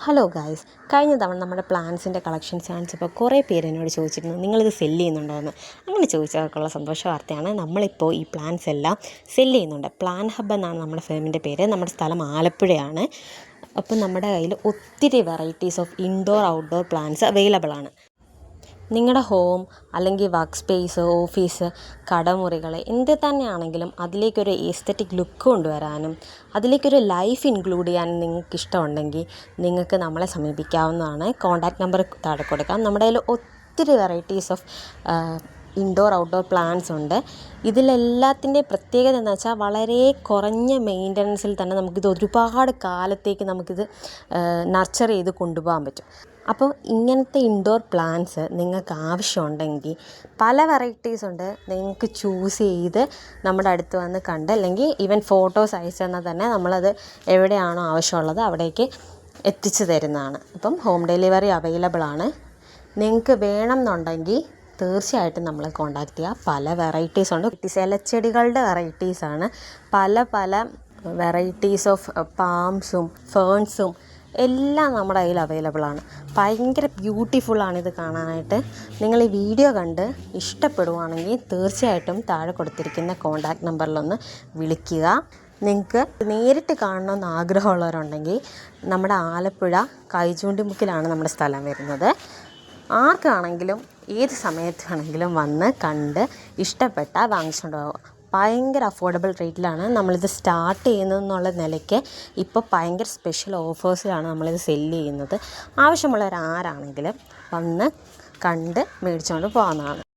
Hello guys, കഴിഞ്ഞ തവണ നമ്മുടെ പ്ലാന്റ്സിൻ്റെ കളക്ഷൻസ് കാണിച്ചപ്പോൾ കുറേ പേര് എന്നോട് ചോദിച്ചിരുന്നു നിങ്ങളിത് സെല്ല് ചെയ്യുന്നുണ്ടോ എന്ന്. അങ്ങനെ ചോദിച്ചവർക്കുള്ള സന്തോഷ വാർത്തയാണ്, നമ്മളിപ്പോൾ ഈ പ്ലാന്റ്സ് എല്ലാം സെല്ല് ചെയ്യുന്നുണ്ട്. പ്ലാൻ ഹബ്ബ് എന്നാണ് നമ്മുടെ ഫേമിൻ്റെ പേര്. നമ്മുടെ സ്ഥലം ആലപ്പുഴയാണ്. അപ്പം നമ്മുടെ കയ്യിൽ ഒത്തിരി varieties of indoor outdoor plants available ആണ്. നിങ്ങളുടെ ഹോം അല്ലെങ്കിൽ വർക്ക് സ്പേസ്, ഓഫീസ്, കടമുറികൾ എന്ത് തന്നെയാണെങ്കിലും അതിലേക്കൊരു എസ്തെറ്റിക് ലുക്ക് കൊണ്ടുവരാനും അതിലേക്കൊരു ലൈഫ് ഇൻക്ലൂഡ് ചെയ്യാനും നിങ്ങൾക്ക് ഇഷ്ടമുണ്ടെങ്കിൽ നിങ്ങൾക്ക് നമ്മളെ സമീപിക്കാവുന്നതാണ്. കോൺടാക്റ്റ് നമ്പർ താഴെ കൊടുക്കാം. നമ്മുടെ കയ്യിൽ ഒത്തിരി varieties of indoor outdoor plants ഉണ്ട്. ഇതിലെല്ലാത്തിൻ്റെ പ്രത്യേകത എന്ന് വെച്ചാൽ വളരെ കുറഞ്ഞ മെയിൻ്റനൻസിൽ തന്നെ നമുക്കിത് ഒരുപാട് കാലത്തേക്ക് നമുക്കിത് നർച്ചർ ചെയ്ത് കൊണ്ടുപോകാൻ പറ്റും. അപ്പോൾ ഇങ്ങനത്തെ ഇൻഡോർ പ്ലാന്റ്സ് നിങ്ങൾക്ക് ആവശ്യമുണ്ടെങ്കിൽ പല വെറൈറ്റീസ് ഉണ്ട്. നിങ്ങൾക്ക് ചൂസ് ചെയ്ത് നമ്മുടെ അടുത്ത് വന്ന് കണ്ട്, അല്ലെങ്കിൽ ഈവൻ ഫോട്ടോസ് അയച്ചു തന്നാൽ തന്നെ നമ്മളത് എവിടെയാണോ ആവശ്യമുള്ളത് അവിടേക്ക് എത്തിച്ചു തരുന്നതാണ്. അപ്പം ഹോം ഡെലിവറി അവൈലബിൾ ആണ്. നിങ്ങൾക്ക് വേണം എന്നുണ്ടെങ്കിൽ തീർച്ചയായിട്ടും നമ്മളെ കോൺടാക്റ്റ് ചെയ്യുക. പല വെറൈറ്റീസ് ഉണ്ട്. ഇലച്ചെടികളുടെ വെറൈറ്റീസാണ്. പല വെറൈറ്റീസ് ഓഫ് പാംസും ഫേൺസും എല്ലാം നമ്മുടെ കയ്യിൽ അവൈലബിൾ ആണ്. ഭയങ്കര ബ്യൂട്ടിഫുള്ളാണിത് കാണാനായിട്ട്. നിങ്ങൾ ഈ വീഡിയോ കണ്ട് ഇഷ്ടപ്പെടുവാണെങ്കിൽ തീർച്ചയായിട്ടും താഴെ കൊടുത്തിരിക്കുന്ന കോൺടാക്റ്റ് നമ്പറിലൊന്ന് വിളിക്കുക. നിങ്ങൾക്ക് നേരിട്ട് കാണണമെന്ന് ആഗ്രഹമുള്ളവരുണ്ടെങ്കിൽ നമ്മുടെ ആലപ്പുഴ കൈചൂണ്ടിമുക്കിലാണ് നമ്മുടെ സ്ഥലം വരുന്നത്. ആർക്കാണെങ്കിലും ഏത് സമയത്ത് വേണമെങ്കിലും വന്ന് കണ്ട് ഇഷ്ടപ്പെട്ടാൽ വാങ്ങിച്ചുകൊണ്ട് പോകുക. ഭയങ്കര അഫോർഡബിൾ റേറ്റിലാണ് നമ്മളിത് സ്റ്റാർട്ട് ചെയ്യുന്നതെന്നുള്ള നിലയ്ക്ക് ഇപ്പോൾ ഭയങ്കര സ്പെഷ്യൽ ഓഫേഴ്സിലാണ് നമ്മളിത് സെല്ല് ചെയ്യുന്നത്. ആവശ്യമുള്ളവരാരാണെങ്കിലും വന്ന് കണ്ട് മേടിച്ചുകൊണ്ട് പോകുന്നതാണ്.